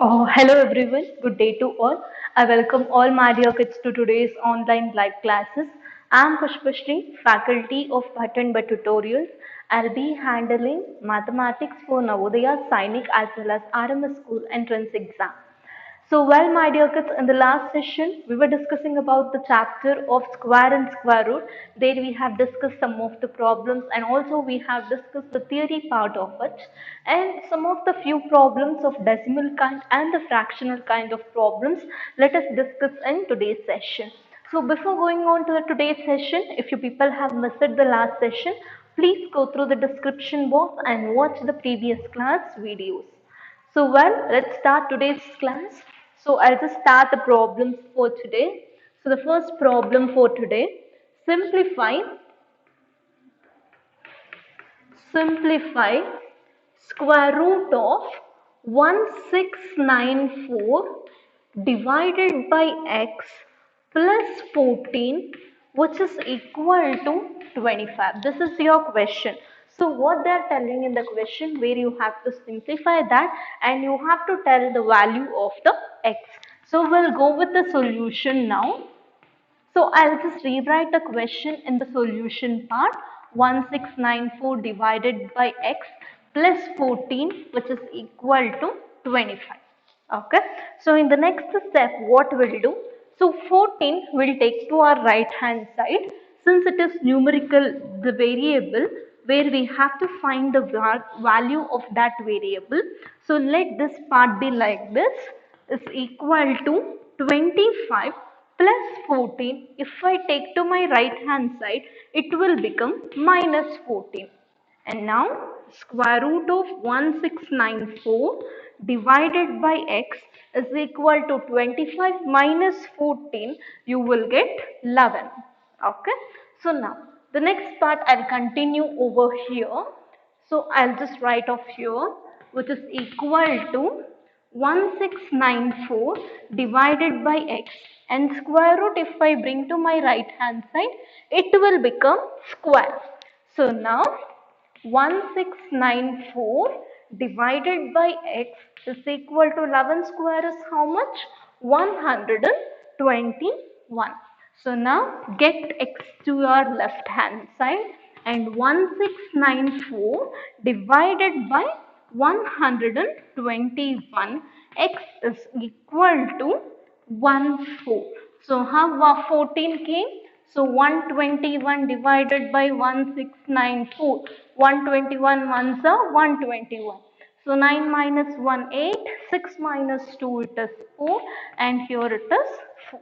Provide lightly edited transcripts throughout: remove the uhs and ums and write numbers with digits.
Hello everyone, good day to all. I welcome all my dear kids to today's online live classes. I am Pushpashri, faculty of Pattern by Tutorials. I'll be handling mathematics for Navodaya, Sainik as well as RMS School entrance exam. So, well, my dear kids, in the last session, we were discussing about the chapter of square and square root. There we have discussed some of the problems and also we have discussed the theory part of it and some of the few problems of decimal kind and the fractional kind of problems. Let us discuss in today's session. So, before going on to the today's session, if you people have missed the last session, please go through the description box and watch the previous class videos. So well, let's start today's class. So I'll just start the problems for today. So the first problem for today, simplify, simplify square root of 1694 divided by x plus 14 which is equal to 25. This is your question. So what they are telling in the question where you have to simplify that and you have to tell the value of the x. So we'll go with the solution now. So I'll just rewrite the question in the solution part. 1694 divided by x plus 14 which is equal to 25. Okay. So in the next step what we'll do? So 14 will take to our right hand side since it is numerical the variable where we have to find the value of that variable. So let this part be like this is equal to 25 plus 14. If I take to my right hand side, it will become minus 14. And now square root of 1694 divided by x is equal to 25 minus 14. You will get 11. Okay. So now the next part I'll continue over here. So I'll just write off here which is equal to 1694 divided by x and square root if I bring to my right hand side it will become square. So now 1694 divided by x is equal to 11 square is how much? 121. So now get x to your left hand side and 1694 divided by 121 x is equal to 14. So how 14 came? So 121 divided by 1694. 121 ones are 121. So 9 minus 1 8, 6 minus 2 it is 4 and here it is 4.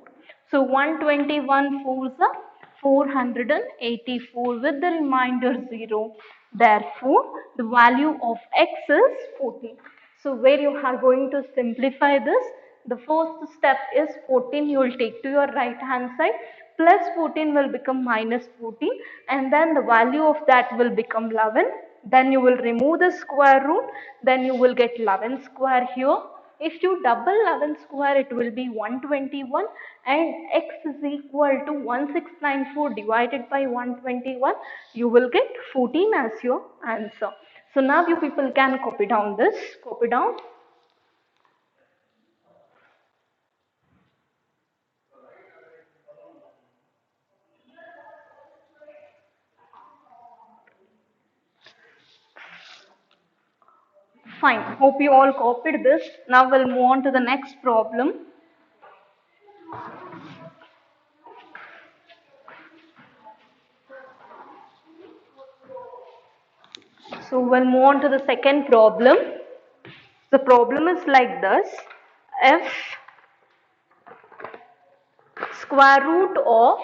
So 121 fours are 484 with the remainder 0. Therefore, the value of x is 14. So where you are going to simplify this, the first step is 14 you will take to your right hand side plus 14 will become minus 14 and then the value of that will become 11. Then you will remove the square root, then you will get 11 square here. If you double 11 square it will be 121 and x is equal to 1694 divided by 121 you will get 14 as your answer. So now you people can copy down this, copy down. Fine, hope you all copied this. Now we'll move on to the next problem. So we'll move on to the second problem. The problem is like this. If square root of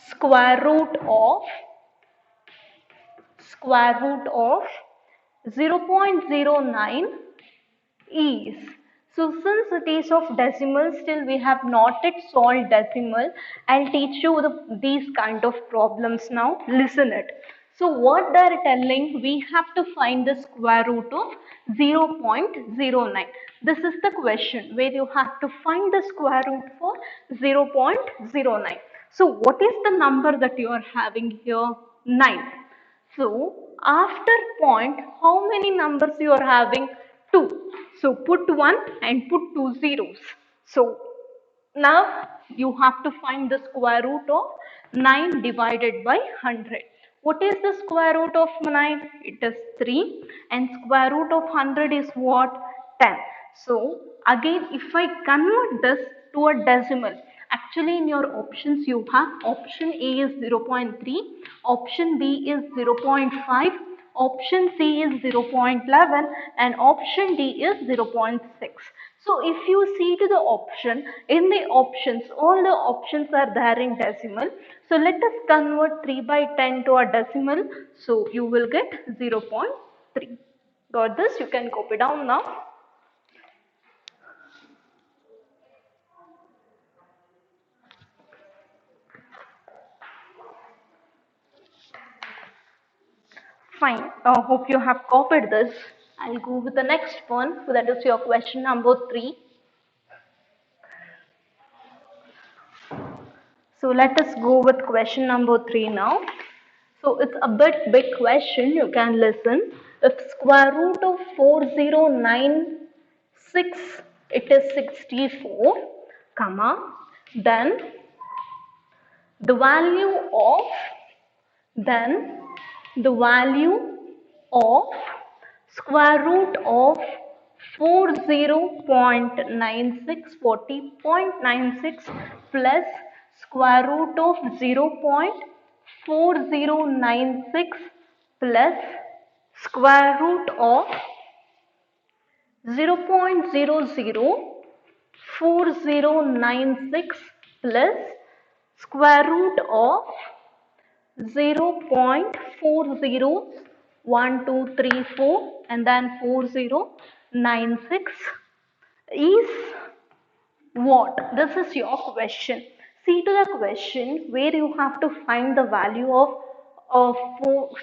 square root of square root of 0.09 is. So since it is of decimal, still we have not yet solved decimal. I'll teach you these kind of problems now. Listen it. So what they are telling, we have to find the square root of 0.09. This is the question where you have to find the square root for 0.09. So what is the number that you are having here? 9. So after point, how many numbers you are having? 2. So put 1 and put 2 zeros. So now you have to find the square root of 9 divided by 100. What is the square root of 9? It is 3, and square root of 100 is what? 10. So again, if I convert this to a decimal, actually in your options you have option A is 0.3, option B is 0.5, option C is 0.11, and option D is 0.6. So if you see to the option, in the options, all the options are there in decimal. So let us convert 3 by 10 to a decimal. So you will get 0.3. Got this? You can copy down now. Fine. Hope you have copied this. I'll go with the next one. So that is your question number 3. So let us go with question number 3 now. So it's a bit big question. You can listen. If square root of 4096, it is 64, comma, then the value of then the value of square root of 40.96 40.96 plus square root of 0.4096 plus square root of 0.004096 plus square root of 0.401234 and then 4096 is what? This is your question. See to the question where you have to find the value of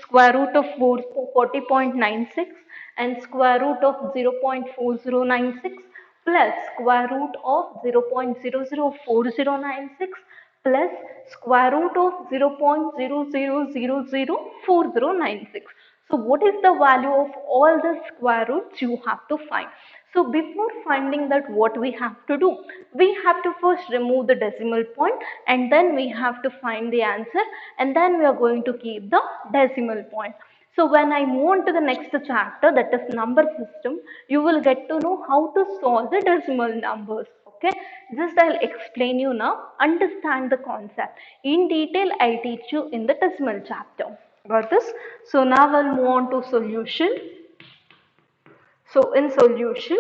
square root of 40.96 and square root of 0.4096 plus square root of 0.004096 plus square root of 0.00004096. So what is the value of all the square roots you have to find? So before finding that, what we have to do? We have to first remove the decimal point and then we have to find the answer, and then we are going to keep the decimal point. So when I move on to the next chapter, that is number system, you will get to know how to solve the decimal numbers. Okay, just I'll explain you now. Understand the concept. In detail, I'll teach you in the decimal chapter. Got this? So now we'll move on to solution. So in solution,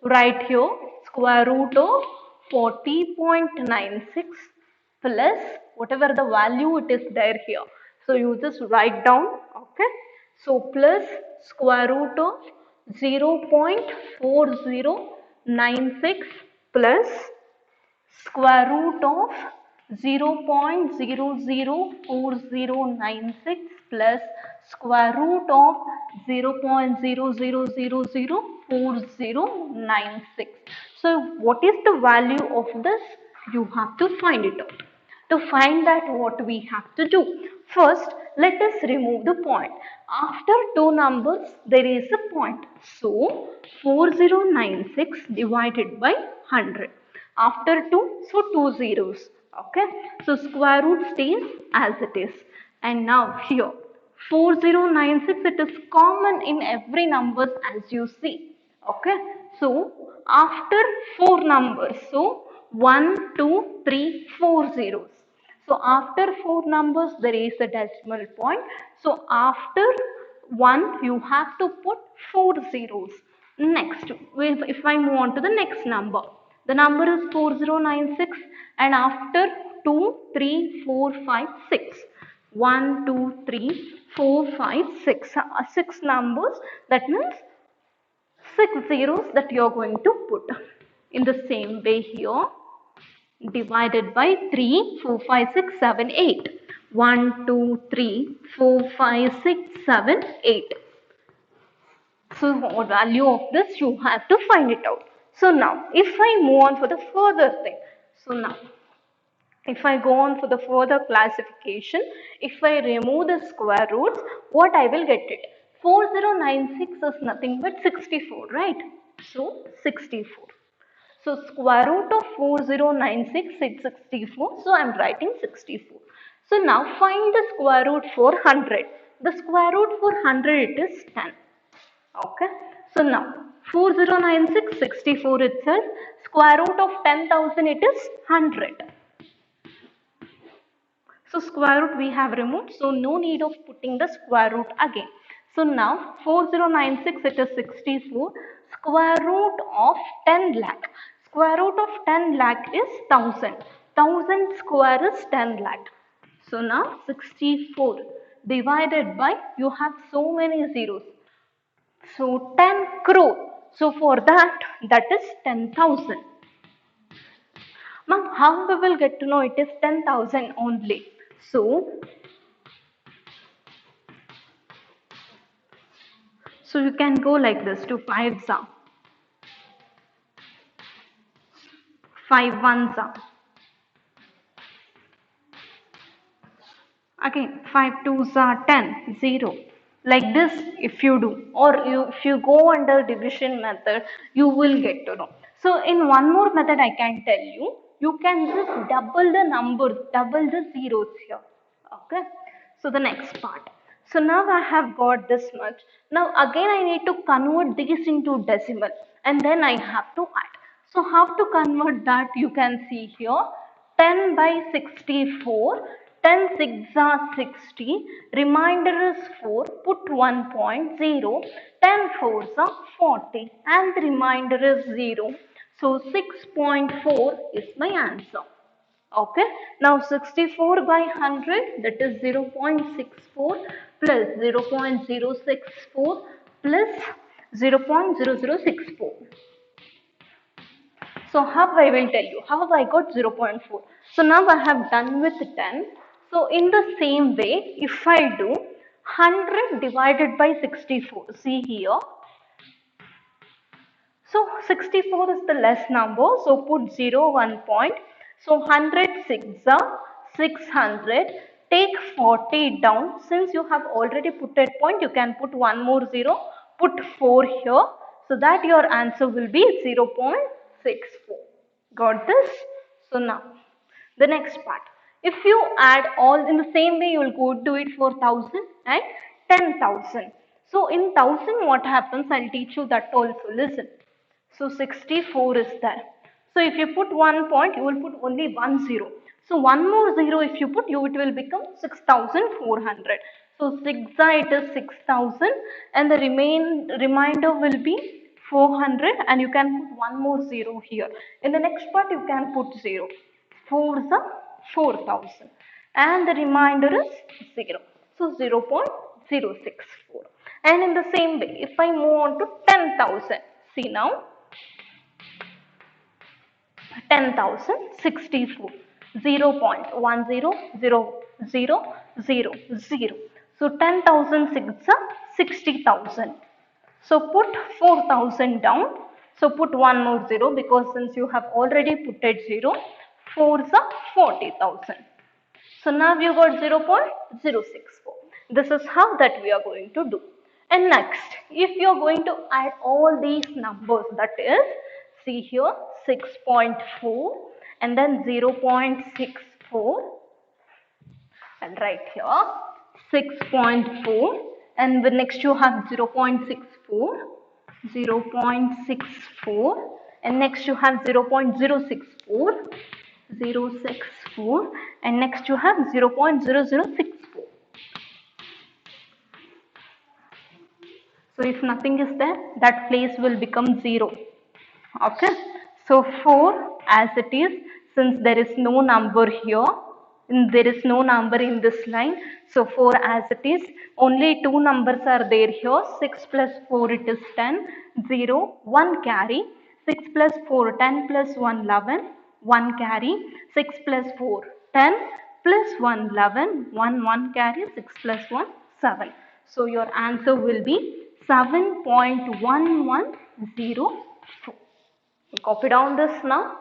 write here square root of 40.96 plus whatever the value it is there here. So you just write down, okay. So plus square root of 0.4096 plus square root of 0.004096 plus square root of 0.00004096. So what is the value of this? You have to find it out. To find that, what we have to do? First, let us remove the point. After two numbers, there is a point. So 4096 divided by 100. After 2, so 2 zeros. Okay. So square root stays as it is. And now here 4096, it is common in every numbers as you see. Okay. So after 4 numbers, so 1, 2, 3, 4 zeros. So after 4 numbers there is a decimal point. So after 1 you have to put 4 zeros. Next, if I move on to the next number, the number is 4096, and after 2, 3, 4, 5, 6. 1, 2, 3, 4, 5, 6. 6 numbers, that means 6 zeros that you are going to put. In the same way here, divided by 3, 4, 5, 6, 7, 8. 1, 2, 3, 4, 5, 6, 7, 8. So what value of this you have to find it out. So now if I move on for the further thing. So now if I go on for the further classification, if I remove the square roots, what I will get it? 4096 is nothing but 64, right? So 64. So square root of 4096 is 64. So I am writing 64. So now find the square root for 100. The square root for 100 it is 10. Okay. So now 4096 64 itself. Square root of 10,000 it is 100. So square root we have removed, so no need of putting the square root again. So now 4096 it is 64, square root of 10 lakh. Square root of 10 lakh is 1000. 1000 square is 10 lakh. So now 64 divided by, you have so many zeros. So 10 crore. So for that is 10,000. Ma'am, how we will get to know it is 10,000 only? So you can go like this to 5s are, 5 1s are, again 5 2s are 10, 0. Like this if you do, or if you go under division method, you will get to know. So in one more method I can tell you, you can just double the numbers, double the zeros here. Okay. So the next part. So now I have got this much. Now again I need to convert these into decimal and then I have to add. So how to convert that, you can see here. 10 by 64, 10 6 are 60, remainder is 4, put 1.0, 10 4s are 40 and the remainder is 0. So 6.4 is my answer. Okay. Now 64 by 100, that is 0.64 plus 0.064 plus 0.0064. So how I will tell you, how I got 0.4. So now I have done with 10. So in the same way, if I do 100 divided by 64, see here. So 64 is the less number, so put 0 1 point. So 106 are 600. Take 40 down. Since you have already put that point, you can put one more 0. Put 4 here. So that your answer will be 0.64. Got this? So now the next part. If you add all in the same way, you will go do it for 1000 and 10,000. So in 1000 what happens, I will teach you that also. Listen. So 64 is there. So if you put 1 point, you will put only 1 0. So one more 0 if you put, it will become 6400. So 6 it is 6000 and the remainder will be 400 and you can put one more 0 here. In the next part you can put 0. 4 is 4000 and the remainder is 0. So 0.064. And in the same way, if I move on to 10,000, see now 10,064, 0.100000. So 10,006 are 60,000. So put 4,000 down. So put one more 0 because since you have already put it 0, 4s are 40,000. So now you got 0.064. This is how that we are going to do. And next, if you are going to add all these numbers, that is, see here 6.4 and then 0.64 and right here 6.4 and the next you have 0.64, 0.64 and next you have 0.064, 064 and next you have 0.0064. So if nothing is there, that place will become 0. Okay. So 4 as it is, since there is no number here, there is no number in this line. So 4 as it is, only two numbers are there here. 6 plus 4 it is 10, 0, 1 carry. 6 plus 4, 10 plus 1, 11, 1 carry. 6 plus 4, 10 plus 1, 11, 1 carry. 6 plus 1, 7. So your answer will be 7.1104. Copy down this now.